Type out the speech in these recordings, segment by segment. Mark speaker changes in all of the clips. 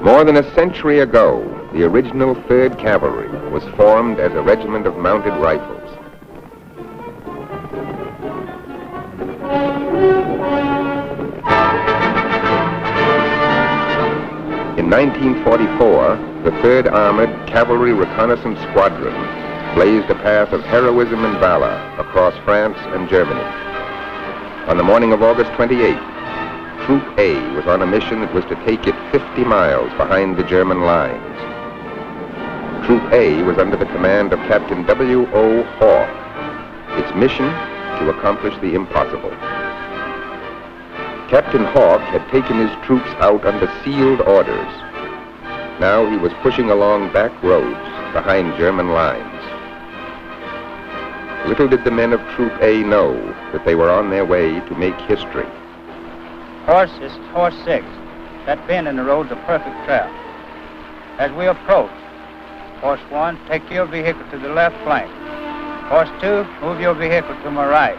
Speaker 1: More than a century ago, the original 3rd Cavalry was formed as a regiment of mounted rifles. In 1944, the 3rd Armored Cavalry Reconnaissance Squadron blazed a path of heroism and valor across France and Germany. On the morning of August 28th, Troop A was on a mission that was to take it 50 miles behind the German lines. Troop A was under the command of Captain W.O. Hawk. Its mission, to accomplish the impossible. Captain Hawk had taken his troops out under sealed orders. Now he was pushing along back roads behind German lines. Little did the men of Troop A know that they were on their way to make history.
Speaker 2: Horse, this is Horse 6. That bend in the road's a perfect trap. As we approach, Horse 1, take your vehicle to the left flank. Horse 2, move your vehicle to my right.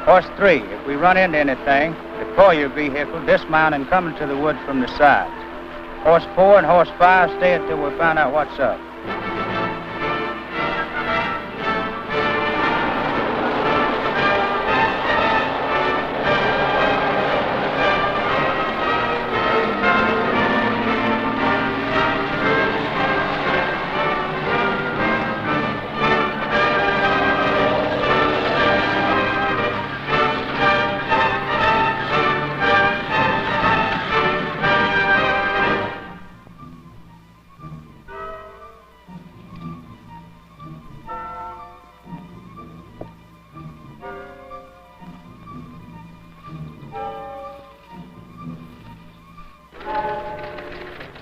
Speaker 2: Horse 3, if we run into anything, deploy your vehicle, dismount, and come into the woods from the side. Horse 4 and Horse 5, stay until we find out what's up.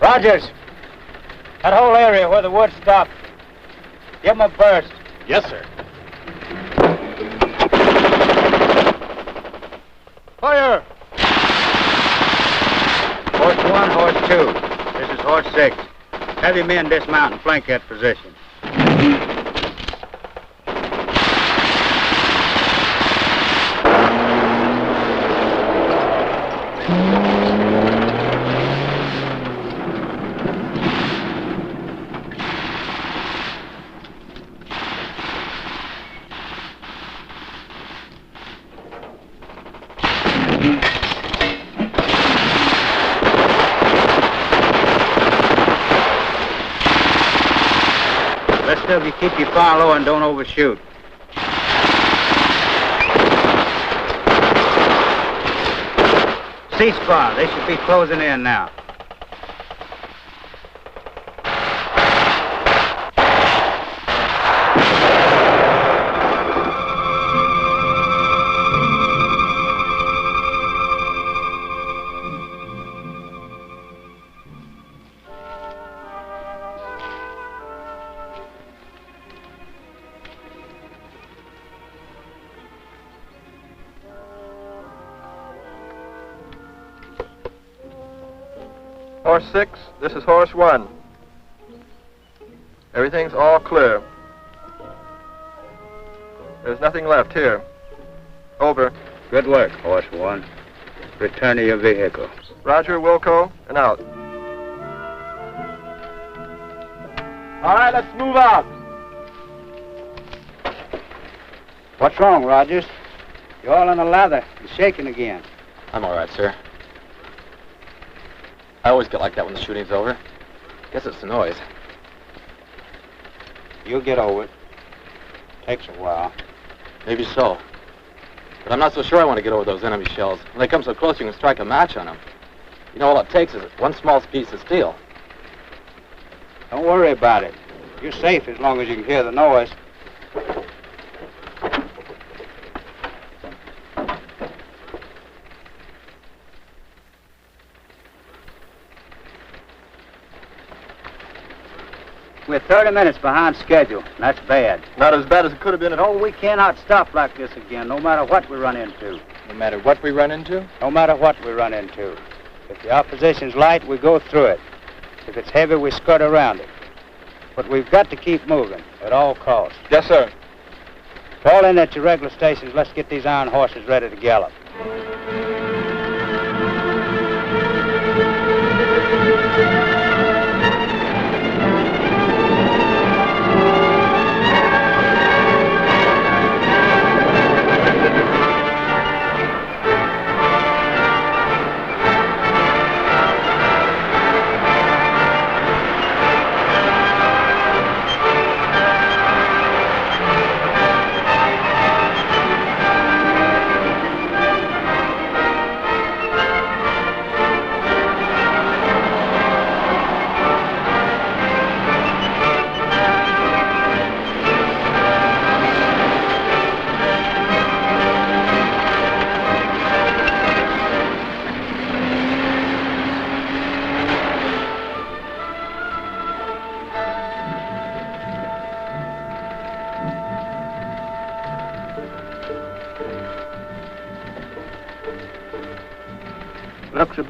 Speaker 2: Rogers, that whole area where the woods stop, give them a burst.
Speaker 3: Yes, sir.
Speaker 2: Fire! Horse 1, Horse 2. This is Horse 6. Have your men dismount and flank that position. If you keep your fire low and don't overshoot. Cease fire. They should be closing in now.
Speaker 4: Horse 6, this is Horse 1. Everything's all clear. There's nothing left here. Over.
Speaker 2: Good work, Horse 1. Return to your vehicle.
Speaker 4: Roger, Wilco, and out.
Speaker 2: All right, let's move out. What's wrong, Rogers? You're all in a lather. You're shaking again.
Speaker 3: I'm all right, sir. I always get like that when the shooting's over. Guess it's the noise.
Speaker 2: You'll get over it. Takes a while.
Speaker 3: Maybe so. But I'm not so sure I want to get over those enemy shells. When they come so close, you can strike a match on them. You know, all it takes is one small piece of steel.
Speaker 2: Don't worry about it. You're safe as long as you can hear the noise. We're 30 minutes behind schedule. That's bad.
Speaker 4: Not as bad as it could have been at all.
Speaker 2: No, we cannot stop like this again, no matter what we run into.
Speaker 3: No matter what we run into?
Speaker 2: No matter what we run into. If the opposition's light, we go through it. If it's heavy, we skirt around it. But we've got to keep moving at all costs.
Speaker 4: Yes, sir.
Speaker 2: Fall in at your regular stations. Let's get these iron horses ready to gallop.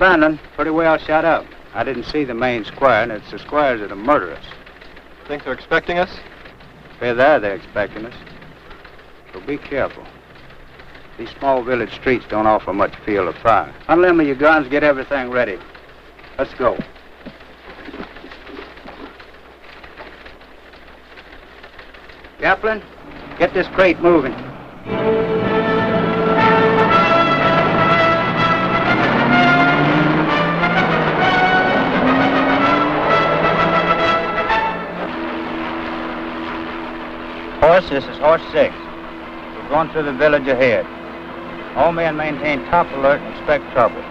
Speaker 2: abandoned, pretty well shut up. I didn't see the main square, and it's the squares that are murderous.
Speaker 4: Think they're expecting us?
Speaker 2: They're there, they're expecting us. So be careful. These small village streets don't offer much field of fire. Unlimber your guns, get everything ready. Let's go. Chaplain, get this crate moving. Horse, this is horse 6. We're going through the village ahead. All men maintain top alert and expect trouble.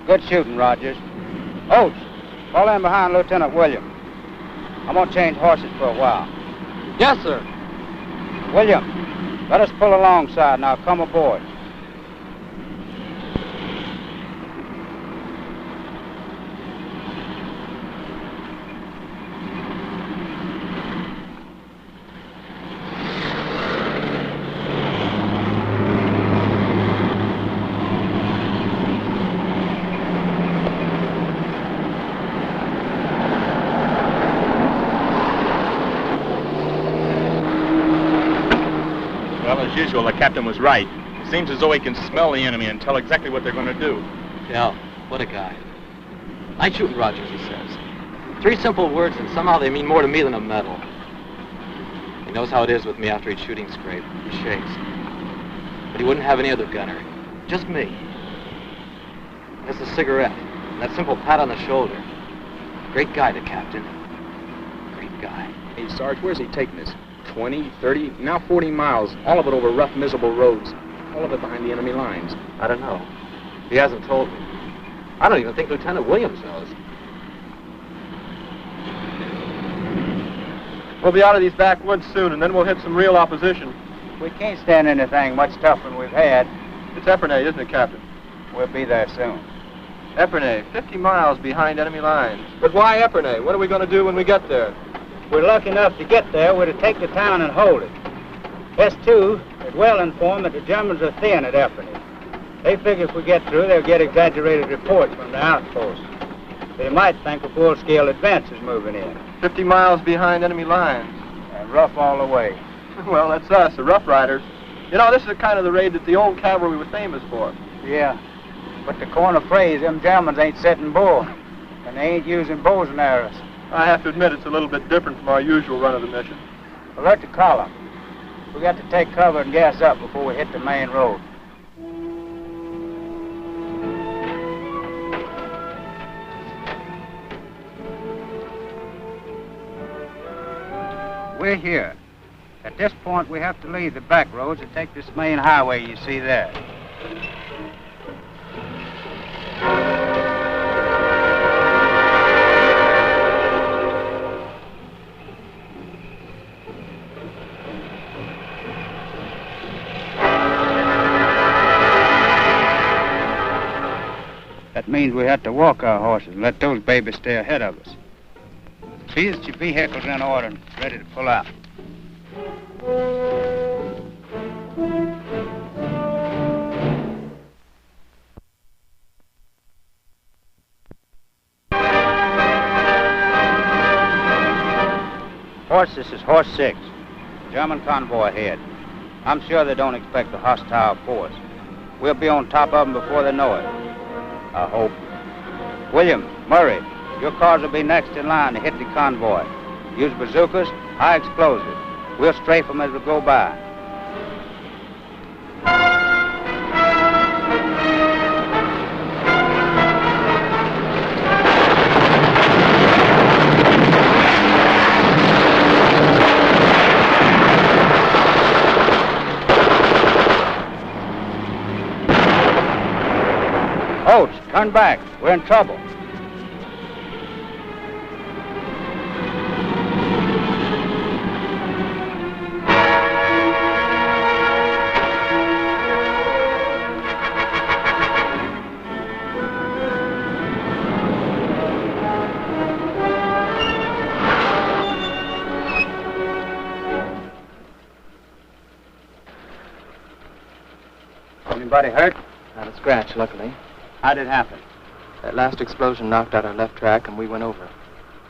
Speaker 2: Good shooting, Rogers. Oates, fall in behind Lieutenant William. I'm going to change horses for a while.
Speaker 3: Yes, sir.
Speaker 2: William, let us pull alongside now. Come aboard.
Speaker 5: Well, as usual, the captain was right. It seems as though he can smell the enemy and tell exactly what they're going to do.
Speaker 3: Yeah, what a guy. Night shooting Rogers, he says. 3 simple words, and somehow they mean more to me than a medal. He knows how it is with me after each shooting scrape. He shakes. But he wouldn't have any other gunner. Just me. That's a cigarette. And that simple pat on the shoulder. Great guy, the captain. Great guy.
Speaker 6: Hey, Sarge, where's he taking us? 20, 30, now 40 miles, all of it over rough, miserable roads. All of it behind the enemy lines.
Speaker 3: I don't know. He hasn't told me. I don't even think Lieutenant Williams knows.
Speaker 4: We'll be out of these backwoods soon, and then we'll hit some real opposition.
Speaker 2: We can't stand anything much tougher than we've had.
Speaker 4: It's Epernay, isn't it, Captain?
Speaker 2: We'll be there soon.
Speaker 4: Epernay, 50 miles behind enemy lines. But why Epernay? What are we going to do when we get there?
Speaker 2: If we're lucky enough to get there, we're to take the town and hold it. S2 is well informed that the Germans are thin at Epernay. They figure if we get through, they'll get exaggerated reports from the outpost. They might think a full-scale advance is moving in.
Speaker 4: 50 miles behind enemy lines.
Speaker 2: And rough all the way.
Speaker 4: Well, that's us, the Rough Riders. You know, this is kind of the raid that the old cavalry was famous for.
Speaker 2: Yeah, but the corner phrase, them Germans ain't setting bull. And they ain't using bows and arrows.
Speaker 4: I have to admit it's a little bit different from our usual run of the mission.
Speaker 2: Alert the column. We got to take cover and gas up before we hit the main road. We're here. At this point, we have to leave the back roads and take this main highway you see there. That means we have to walk our horses and let those babies stay ahead of us. See that your vehicle's in order and ready to pull out. Horse, this is Horse 6. German convoy ahead. I'm sure they don't expect a hostile force. We'll be on top of them before they know it. I hope. William, Murray, your cars will be next in line to hit the convoy. Use bazookas, high explosives. We'll strafe them as we go by. Oates, turn back. We're in trouble. Anybody hurt?
Speaker 3: Not a scratch, luckily.
Speaker 2: How did it happen?
Speaker 3: That last explosion knocked out our left track and we went over.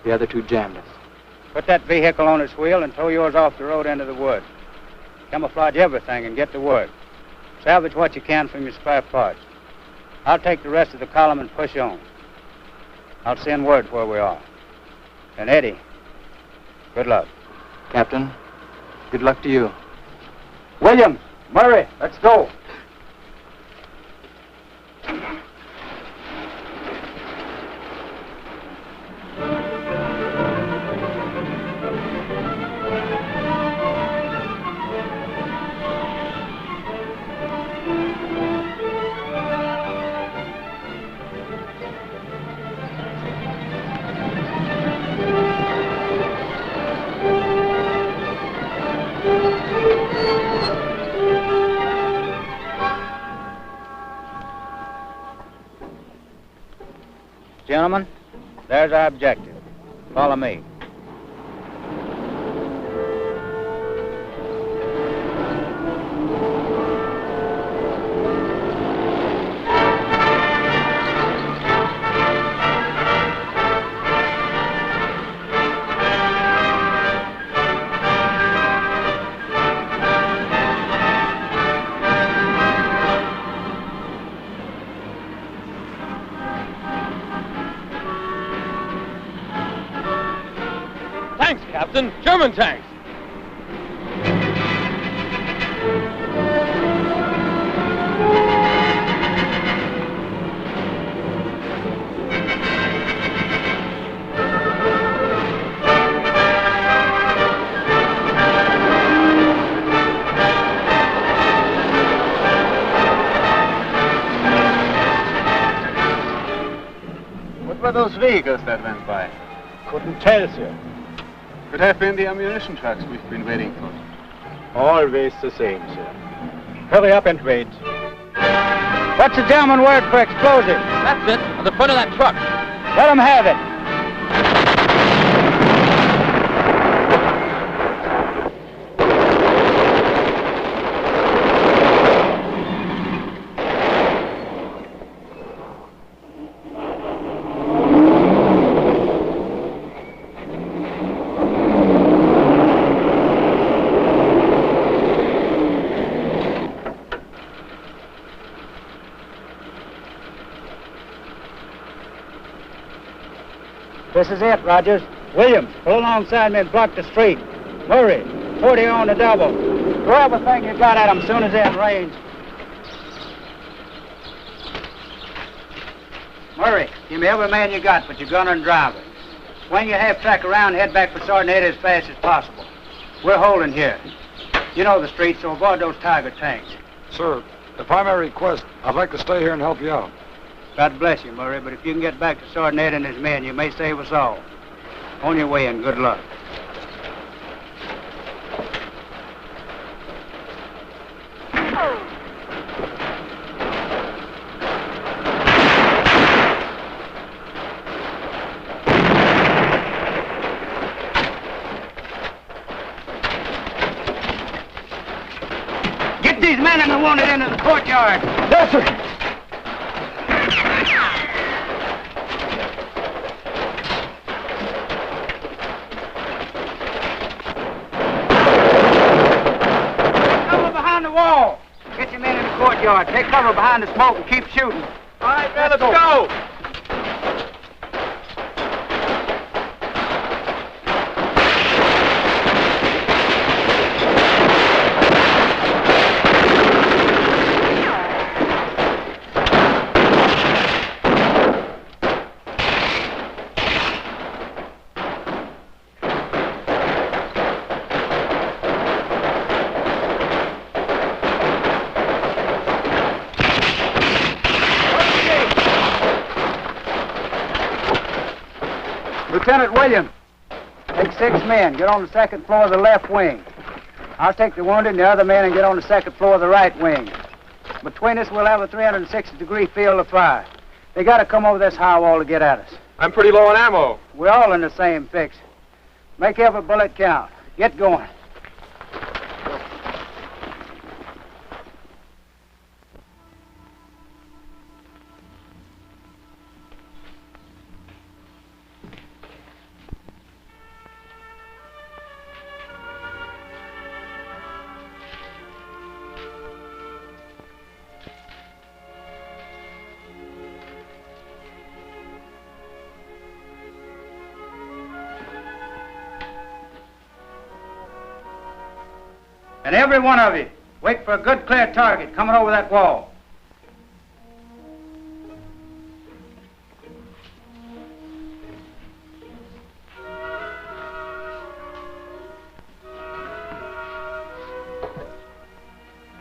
Speaker 3: The other two jammed us.
Speaker 2: Put that vehicle on its wheel and tow yours off the road into the woods. Camouflage everything and get to work. Salvage what you can from your spare parts. I'll take the rest of the column and push on. I'll send word where we are. And Eddie, good luck.
Speaker 3: Captain, good luck to you.
Speaker 2: Williams, Murray, let's go. Gentlemen, there's our objective. Follow me.
Speaker 4: Tanks, Captain! German tanks!
Speaker 2: What were those vehicles that went by?
Speaker 4: Couldn't tell, sir.
Speaker 7: Could have been the ammunition trucks we've been waiting for.
Speaker 4: Always the same, sir. Hurry up and wait.
Speaker 2: What's the German word for explosive?
Speaker 3: That's it, on the front of that truck.
Speaker 2: Let them have it. This is it, Rogers. Williams, pull alongside me and block the street. Murray, 40 on the double. Throw everything you got at them as soon as they're in range. Murray, give me every man you got but your gunner and driver. Swing your half-track around and head back for Sardinia as fast as possible. We're holding here. You know the street, so avoid those Tiger tanks.
Speaker 8: Sir, if I may request, I'd like to stay here and help you out.
Speaker 2: God bless you, Murray, but if you can get back to Sardinia and his men, you may save us all. On your way and good luck. these men and the wounded into the courtyard.
Speaker 8: Yes, sir.
Speaker 2: Cover behind the wall. Get your men in the courtyard. Take cover behind the smoke and keep shooting.
Speaker 4: All right, man, let's go.
Speaker 2: Lieutenant Williams, take 6 men. Get on the second floor of the left wing. I'll take the wounded and the other men and get on the second floor of the right wing. Between us, we'll have a 360-degree field of fire. They got to come over this high wall to get at us.
Speaker 4: I'm pretty low on ammo.
Speaker 2: We're all in the same fix. Make every bullet count. Get going. And every one of you, wait for a good clear target coming over that wall.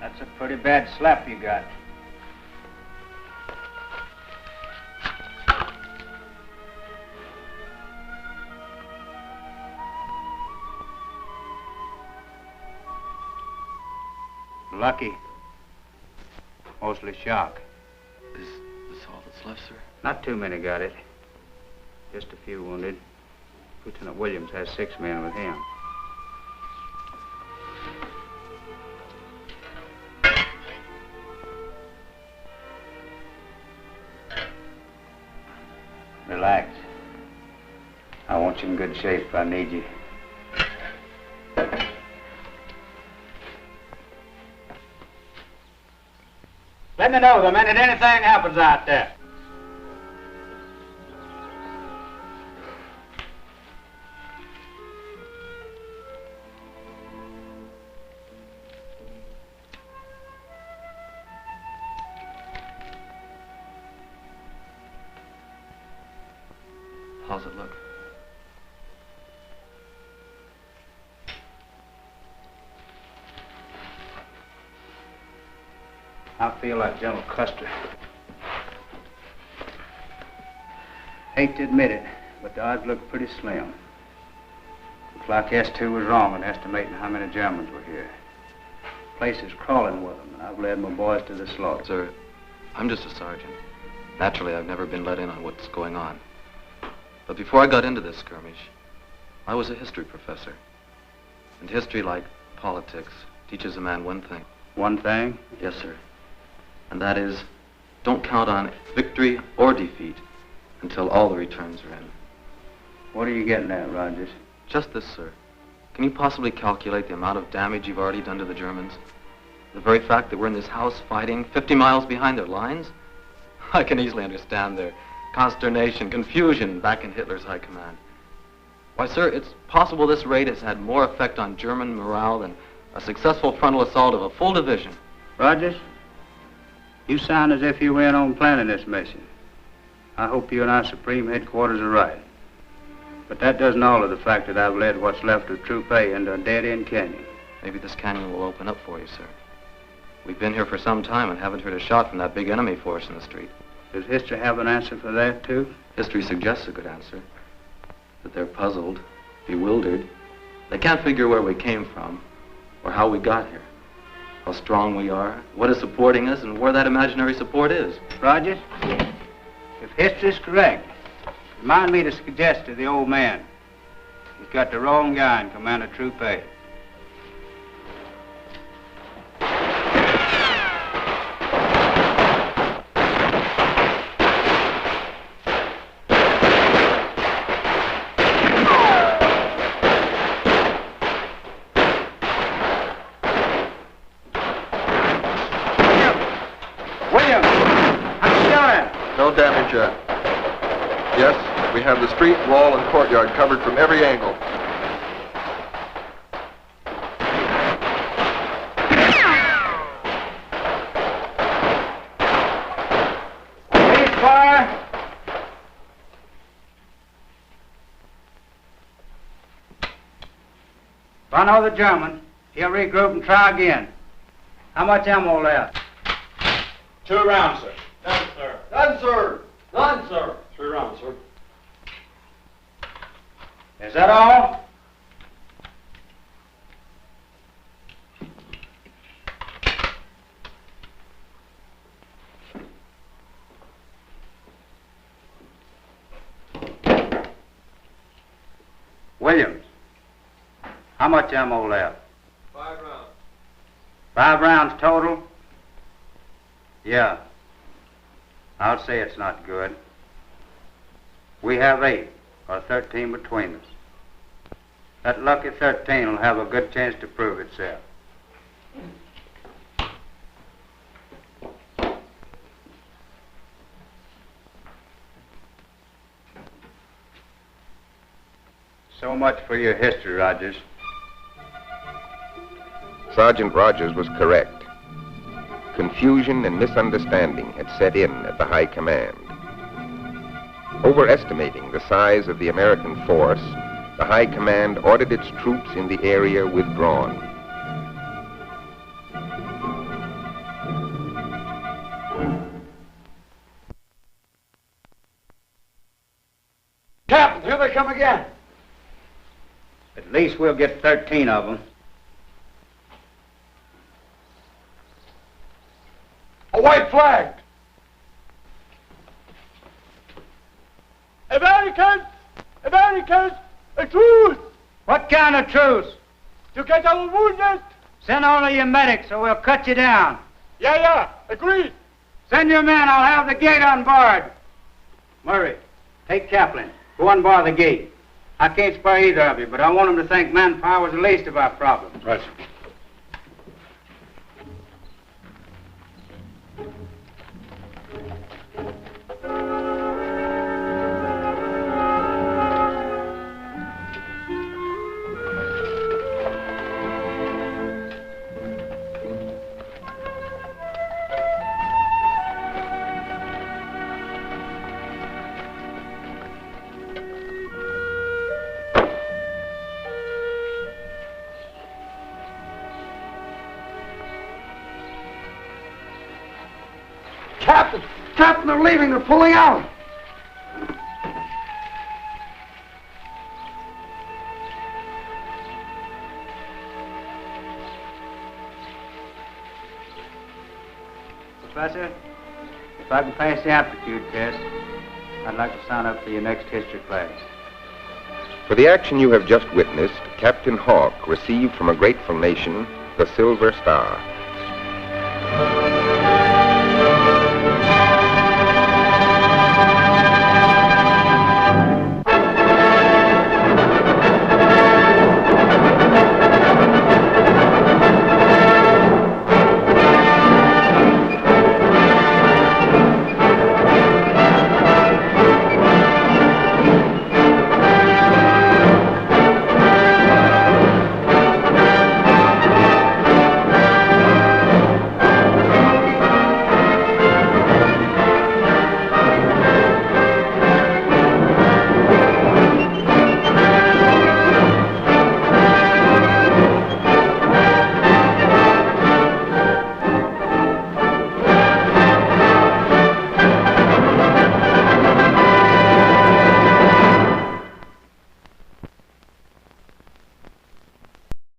Speaker 2: That's a pretty bad slap you got. Lucky. Mostly shock.
Speaker 3: Is this all that's left, sir?
Speaker 2: Not too many got it. Just a few wounded. Lieutenant Williams has 6 men with him. Relax. I want you in good shape if I need you. Let me know the minute anything happens out there.
Speaker 3: How's it look?
Speaker 2: I feel like General Custer. Hate to admit it, but the odds look pretty slim. Looks like S2 was wrong in estimating how many Germans were here. The place is crawling with them, and I've led my boys to the slaughter.
Speaker 3: Sir, I'm just a sergeant. Naturally, I've never been let in on what's going on. But before I got into this skirmish, I was a history professor. And history, like politics, teaches a man one thing.
Speaker 2: One thing?
Speaker 3: Yes, sir. And that is, don't count on victory or defeat until all the returns are in.
Speaker 2: What are you getting at, Rogers?
Speaker 3: Just this, sir. Can you possibly calculate the amount of damage you've already done to the Germans? The very fact that we're in this house fighting 50 miles behind their lines? I can easily understand their consternation, confusion back in Hitler's high command. Why, sir, it's possible this raid has had more effect on German morale than a successful frontal assault of a full division.
Speaker 2: Rogers, you sound as if you were in on planning this mission. I hope you and our Supreme Headquarters are right. But that doesn't alter the fact that I've led what's left of Troop A into a dead-end canyon.
Speaker 3: Maybe this canyon will open up for you, sir. We've been here for some time and haven't heard a shot from that big enemy force in the street.
Speaker 2: Does history have an answer for that, too?
Speaker 3: History suggests a good answer. That they're puzzled, bewildered. They can't figure where we came from or how we got here. How strong we are, what is supporting us, and where that imaginary support is.
Speaker 2: Rogers, if history's correct, remind me to suggest to the old man he's got the wrong guy in command of Troop A.
Speaker 4: damage yet. Yes, we have the street, wall, and courtyard covered from every angle.
Speaker 2: Please fire. If I know the German, he'll regroup and try again. How much ammo left?
Speaker 8: 2 rounds, sir.
Speaker 5: Done, sir.
Speaker 4: Done, sir.
Speaker 6: Done, sir.
Speaker 8: 3 rounds, sir.
Speaker 2: Is that all? Williams, how much ammo left?
Speaker 4: 5 rounds.
Speaker 2: 5 rounds total? Yeah. I'll say it's not good. We have 8, or 13 between us. That lucky 13 will have a good chance to prove itself. So much for your history, Rogers.
Speaker 1: Sergeant Rogers was correct. Confusion and misunderstanding had set in at the High Command. Overestimating the size of the American force, the High Command ordered its troops in the area withdrawn.
Speaker 8: Captain, here they come again.
Speaker 2: At least we'll get 13 of them.
Speaker 8: A white flag.
Speaker 9: Americans! Americans! A truce!
Speaker 2: What kind of truce?
Speaker 9: To get our wounded!
Speaker 2: Send all of your medics or we'll cut you down.
Speaker 9: Yeah, agreed!
Speaker 2: Send your men, I'll have the gate on board. Murray, take Kaplan. Go on bar the gate. I can't spare either of you, but I want them to think manpower was the least of our problems.
Speaker 8: Right. Captain, they're leaving. They're pulling out.
Speaker 2: Professor, if I can pass the aptitude test, I'd like to sign up for your next history class.
Speaker 1: For the action you have just witnessed, Captain Hawk received from a grateful nation the Silver Star.